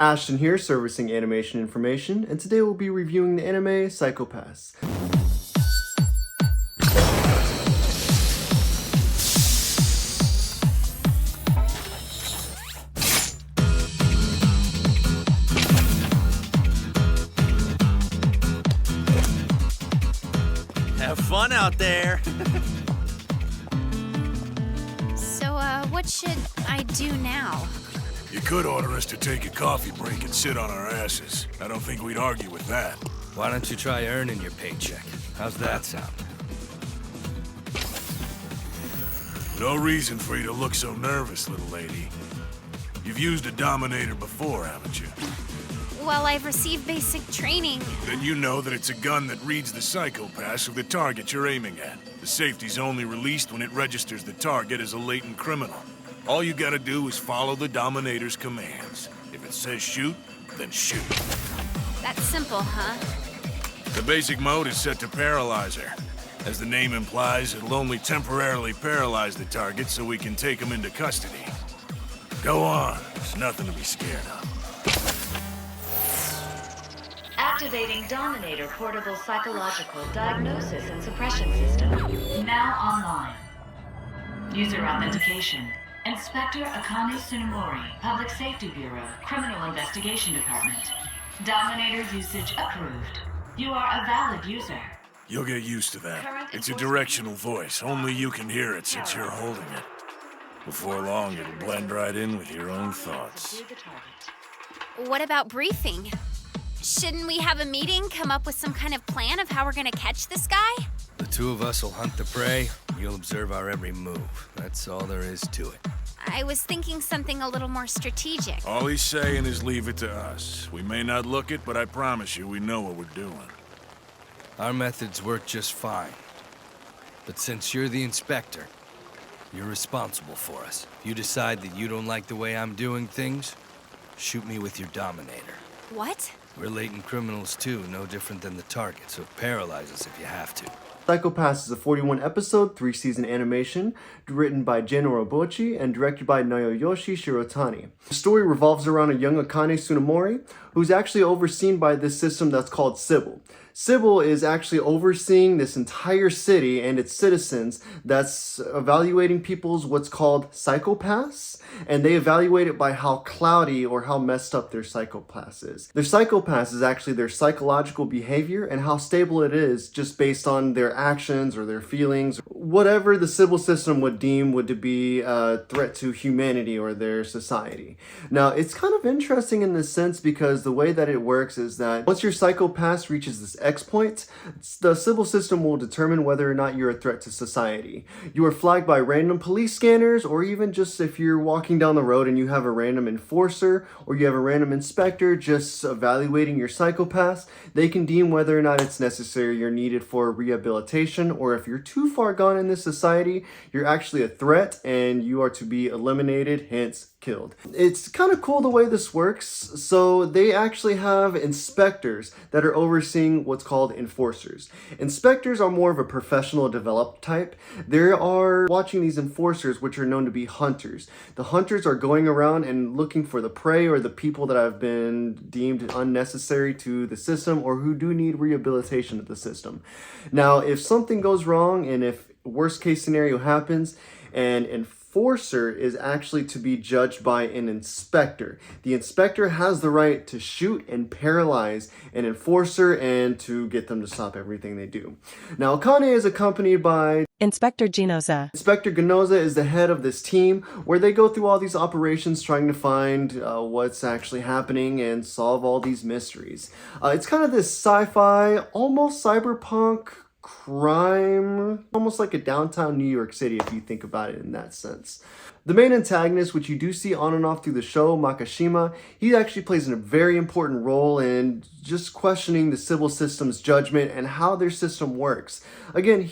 Ashton here, servicing animation information, and today we'll be reviewing the anime Psycho-Pass. Have fun out there. So, what should I do now? You could order us to take a coffee break and sit on our asses. I don't think we'd argue with that. Why don't you try earning your paycheck? How's that sound? No reason for you to look so nervous, little lady. You've used a Dominator before, haven't you? Well, I've received basic training. Then you know that it's a gun that reads the Psycho-Pass of the target you're aiming at. The safety's only released when it registers the target as a latent criminal. All you gotta do is follow the Dominator's commands. If it says shoot, then shoot. That's simple, huh? The basic mode is set to Paralyzer. As the name implies, it'll only temporarily paralyze the target so we can take him into custody. Go on, there's nothing to be scared of. Activating Dominator Portable Psychological Diagnosis and Suppression System. Now online. User authentication. Inspector Akane Tsunemori, Public Safety Bureau, Criminal Investigation Department. Dominator usage approved. You are a valid user. You'll get used to that. It's a directional voice. Only you can hear it since you're holding it. Before long, it'll blend right in with your own thoughts. What about briefing? Shouldn't we have a meeting, come up with some kind of plan of how we're gonna catch this guy? The two of us will hunt the prey, you'll observe our every move. That's all there is to it. I was thinking something a little more strategic. All he's saying is leave it to us. We may not look it, but I promise you we know what we're doing. Our methods work just fine. But since you're the inspector, you're responsible for us. If you decide that you don't like the way I'm doing things, shoot me with your Dominator. What? We're latent criminals too, no different than the target, so paralyze us if you have to. Psycho-Pass is a 41-episode, 3-season animation written by Gen Urobuchi and directed by Naoyoshi Shirotani. The story revolves around a young Akane Tsunemori who's actually overseen by this system that's called Sybil. Sybil is actually overseeing this entire city and its citizens that's evaluating people's what's called Psycho-Pass, and they evaluate it by how cloudy or how messed up their Psycho-Pass is. Their Psycho-Pass is actually their psychological behavior and how stable it is just based on their actions or their feelings, whatever the Sybil system would deem would to be a threat to humanity or their society. Now, it's kind of interesting in this sense because the way that it works is that once your Psycho-Pass reaches this X point, the Sybil system will determine whether or not you're a threat to society. You are flagged by random police scanners, or even just if you're walking down the road and you have a random enforcer or you have a random inspector just evaluating your Psycho-Pass, they can deem whether or not it's necessary you're needed for rehabilitation, or if you're too far gone in this society, you're actually a threat and you are to be eliminated, hence killed. It's kind of cool the way this works. So they actually have inspectors that are overseeing what's called enforcers. Inspectors are more of a professional developed type. They are watching these enforcers, which are known to be hunters. The hunters are going around and looking for the prey or the people that have been deemed unnecessary to the system or who do need rehabilitation of the system. Now, if something goes wrong and if worst case scenario happens, and enforcer is actually to be judged by an inspector. The inspector has the right to shoot and paralyze an enforcer and to get them to stop everything they do. Now, Akane is accompanied by Inspector Ginoza. Inspector Ginoza is the head of this team where they go through all these operations trying to find what's actually happening and solve all these mysteries. It's kind of this sci-fi, almost cyberpunk crime, almost like a downtown New York City if you think about it in that sense. The main antagonist, which you do see on and off through the show, Makishima, he actually plays a very important role in just questioning the Sybil system's judgment and how their system works. Again,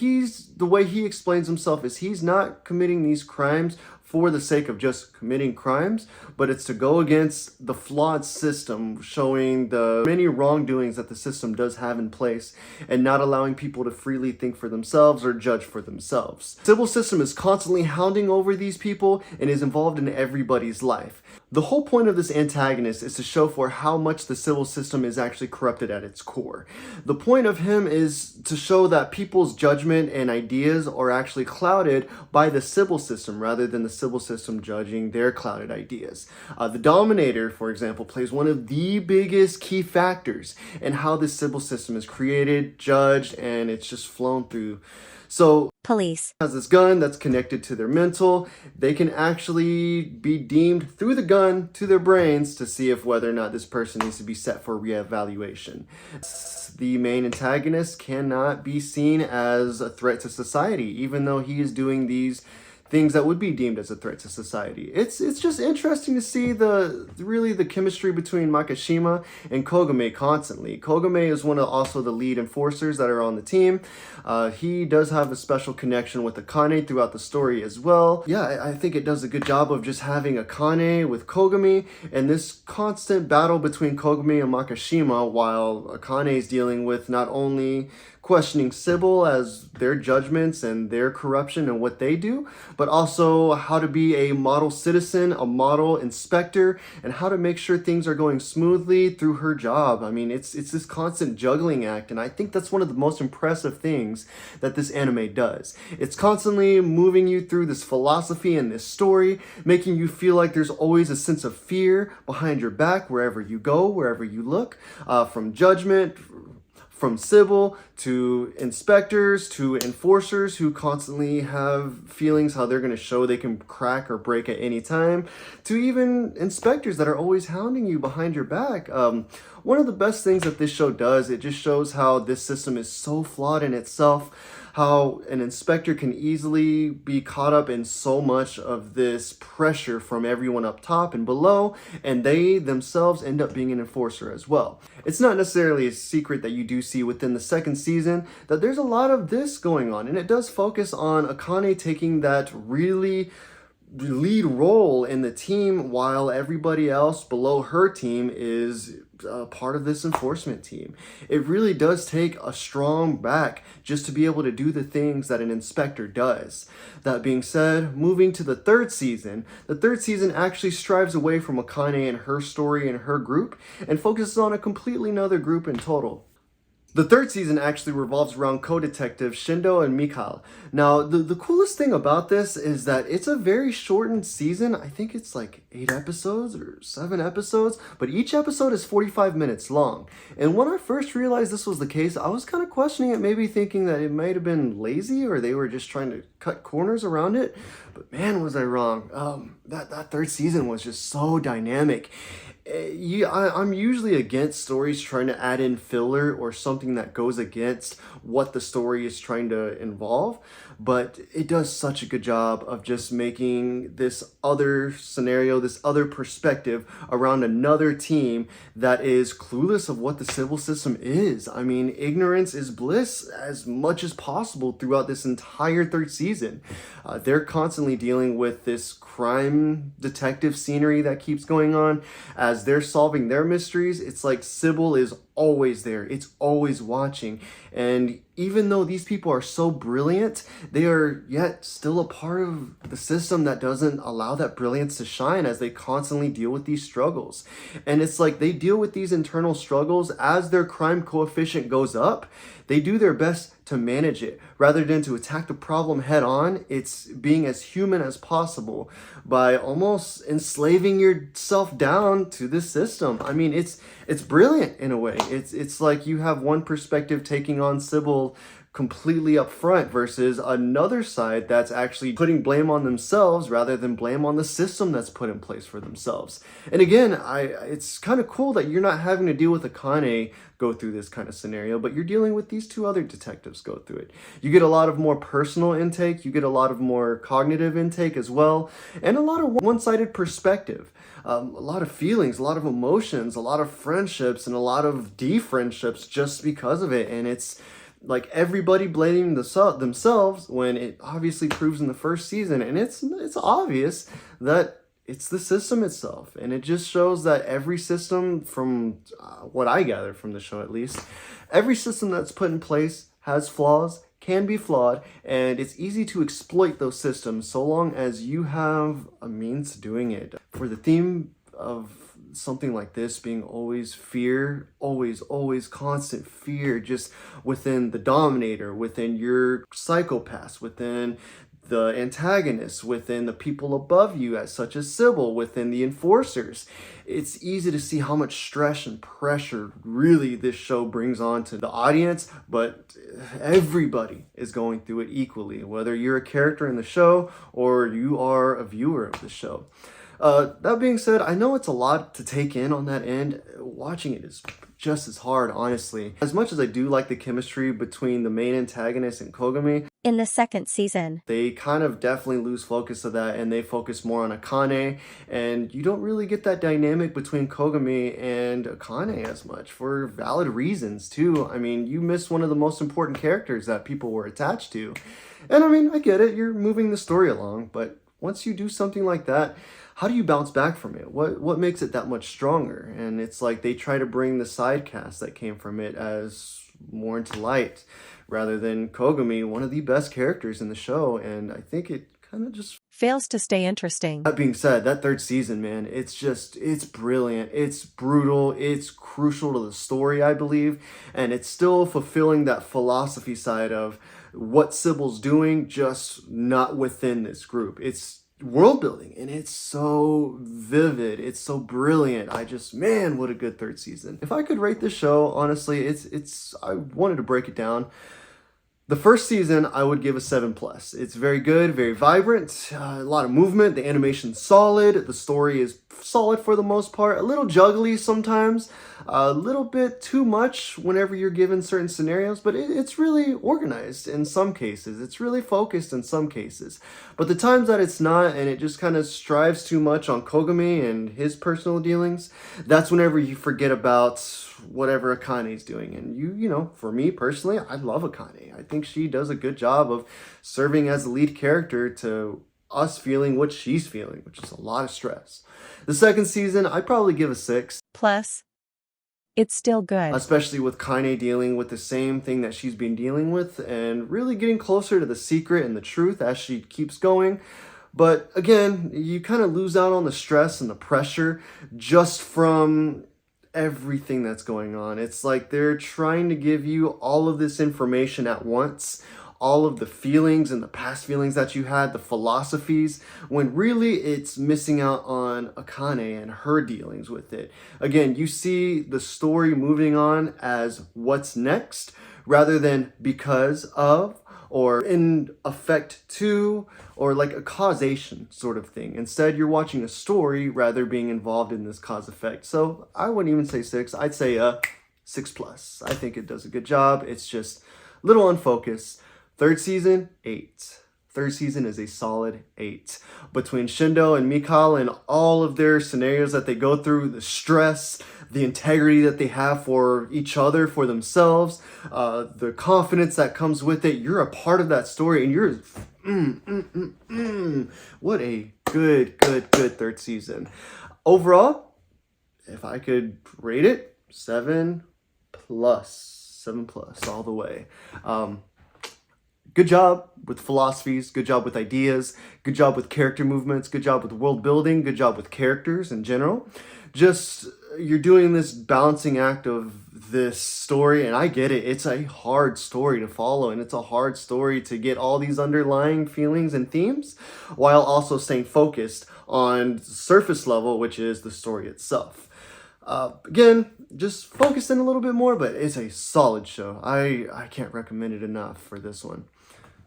the way he explains himself is he's not committing these crimes for the sake of just committing crimes, but it's to go against the flawed system, showing the many wrongdoings that the system does have in place and not allowing people to freely think for themselves or judge for themselves. The Sybil system is constantly hounding over these people and is involved in everybody's life. The whole point of this antagonist is to show for how much the civil system is actually corrupted at its core. The point of him is to show that people's judgment and ideas are actually clouded by the civil system rather than the civil system judging their clouded ideas. The Dominator, for example, plays one of the biggest key factors in how this civil system is created, judged, and it's just flown through. So Police. has this gun that's connected to their mental. They can actually be deemed through the gun to their brains to see if whether or not this person needs to be set for reevaluation. The main antagonist cannot be seen as a threat to society, even though he is doing these things that would be deemed as a threat to society. It's just interesting to see the chemistry between Makishima and Kogame constantly. Kogame is one of also the lead enforcers that are on the team. He does have a special connection with Akane throughout the story as well. Yeah, I think it does a good job of just having Akane with Kogame and this constant battle between Kogame and Makishima while Akane is dealing with not only questioning Sybil as their judgments and their corruption and what they do, but also how to be a model citizen, a model inspector, and how to make sure things are going smoothly through her job. I mean, it's this constant juggling act, and I think that's one of the most impressive things that this anime does. It's constantly moving you through this philosophy and this story, making you feel like there's always a sense of fear behind your back wherever you go, wherever you look, from judgment, from Sybil to inspectors to enforcers who constantly have feelings how they're going to show they can crack or break at any time, to even inspectors that are always hounding you behind your back. One of the best things that this show does, it just shows how this system is so flawed in itself, how an inspector can easily be caught up in so much of this pressure from everyone up top and below, and they themselves end up being an enforcer as well. It's not necessarily a secret that you do see within the second season that there's a lot of this going on, and it does focus on Akane taking that really lead role in the team while everybody else below her team is part of this enforcement team. It really does take a strong back just to be able to do the things that an inspector does. That being said, moving to the third season actually strives away from Akane and her story and her group and focuses on a completely another group in total. The third season actually revolves around co-detective Shindo and Mikal. Now, the coolest thing about this is that it's a very shortened season. I think it's like 8 episodes or 7 episodes, but each episode is 45 minutes long. And when I first realized this was the case, I was kind of questioning it, maybe thinking that it might have been lazy or they were just trying to cut corners around it. But man, was I wrong. That third season was just so dynamic. I'm usually against stories trying to add in filler or something that goes against what the story is trying to involve, but it does such a good job of just making this other scenario, this other perspective around another team that is clueless of what the civil system is. I mean, ignorance is bliss as much as possible throughout this entire third season. They're constantly dealing with this crime detective scenery that keeps going on. As they're solving their mysteries, it's like Sybil is always there. It's always watching. And even though these people are so brilliant, they are yet still a part of the system that doesn't allow that brilliance to shine as they constantly deal with these struggles. And it's like they deal with these internal struggles as their crime coefficient goes up. They do their best to manage it rather than to attack the problem head on. It's being as human as possible by almost enslaving yourself down to this system. I mean, it's brilliant in a way. It's like you have one perspective taking on Sybil completely up front versus another side that's actually putting blame on themselves rather than blame on the system that's put in place for themselves. And again, it's kind of cool that you're not having to deal with Akane go through this kind of scenario, but you're dealing with these two other detectives go through it. You get a lot of more personal intake, you get a lot of more cognitive intake as well, and a lot of one-sided perspective. A lot of feelings, a lot of emotions, a lot of friendships, and a lot of de-friendships just because of it. And it's like everybody blaming themselves when it obviously proves in the first season, and it's obvious that it's the system itself. And it just shows that every system, from what I gather from the show at least, every system that's put in place has flaws, can be flawed, and it's easy to exploit those systems so long as you have a means to doing it. For the theme of something like this being always fear, always constant fear, just within the Dominator, within your psychopaths, within the antagonists, within the people above you, as such as Sybil, within the enforcers. It's easy to see how much stress and pressure really this show brings on to the audience, but everybody is going through it equally, whether you're a character in the show or you are a viewer of the show. That being said, I know it's a lot to take in on that end. Watching it is just as hard, honestly. As much as I do like the chemistry between the main antagonist and Kogami, in the second season, they kind of definitely lose focus of that, and they focus more on Akane, and you don't really get that dynamic between Kogami and Akane as much, for valid reasons too. I mean, you miss one of the most important characters that people were attached to. And I mean, I get it, you're moving the story along, but once you do something like that, how do you bounce back from it? What makes it that much stronger? And it's like they try to bring the side cast that came from it as more into light, rather than Kogami, one of the best characters in the show, and I think it kind of just fails to stay interesting. That being said, that third season, man, it's brilliant, it's brutal, it's crucial to the story, I believe, and it's still fulfilling that philosophy side of what Sybil's doing, just not within this group. It's world building, and it's so vivid, it's so brilliant. Man, what a good third season. If I could rate this show, honestly, I wanted to break it down. The first season, I would give a 7+. It's very good, very vibrant, a lot of movement, the animation's solid, the story is solid for the most part, a little juggly sometimes, a little bit too much whenever you're given certain scenarios, but it's really organized in some cases, it's really focused in some cases. But the times that it's not, and it just kind of strives too much on Kogami and his personal dealings, that's whenever you forget about whatever Akane's doing. And you know, for me personally, I love Akane. I think she does a good job of serving as the lead character to us feeling what she's feeling, which is a lot of stress. The second season, I'd probably give a 6. Plus, it's still good. Especially with Kaine dealing with the same thing that she's been dealing with and really getting closer to the secret and the truth as she keeps going. But again, you kind of lose out on the stress and the pressure just from everything that's going on. It's like they're trying to give you all of this information at once, all of the feelings and the past feelings that you had, the philosophies, when really it's missing out on Akane and her dealings with it. Again, you see the story moving on as what's next rather than because of or in effect to, or like a causation sort of thing. Instead, you're watching a story rather being involved in this cause effect. So I wouldn't even say 6, I'd say a 6+. I think it does a good job. It's just a little unfocused. Third season, 8. Third season is a solid 8. Between Shindo and Mikal and all of their scenarios that they go through, the stress, the integrity that they have for each other, for themselves, the confidence that comes with it. You're a part of that story, and you're what a good third season. Overall, if I could rate it, 7+, 7+ all the way. Good job with philosophies, good job with ideas, good job with character movements, good job with world building, good job with characters in general. Just, you're doing this balancing act of this story, and I get it, it's a hard story to follow, and it's a hard story to get all these underlying feelings and themes, while also staying focused on surface level, which is the story itself. Again, just focus in a little bit more, but it's a solid show. I can't recommend it enough for this one.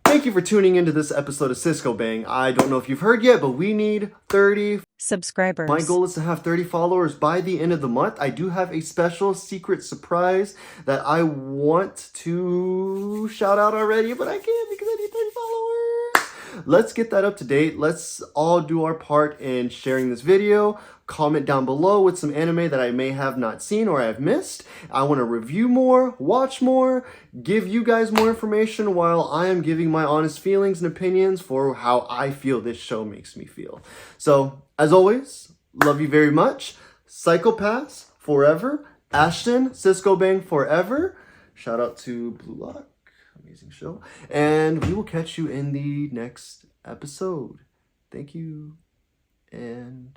Thank you for tuning into this episode of Cisco Bang. I don't know if you've heard yet, but we need 30 subscribers. My goal is to have 30 followers by the end of the month. I do have a special secret surprise that I want to shout out already, but I can't because I need 30 followers. Let's get that up to date. Let's all do our part in sharing this video. Comment down below with some anime that I may have not seen or I've missed. I want to review more, watch more, give you guys more information while I am giving my honest feelings and opinions for how I feel this show makes me feel. So, as always, love you very much. Psycho-Pass forever. Ashton, Cisco Bang forever. Shout out to Blue Lock. Amazing show. And we will catch you in the next episode. Thank you. And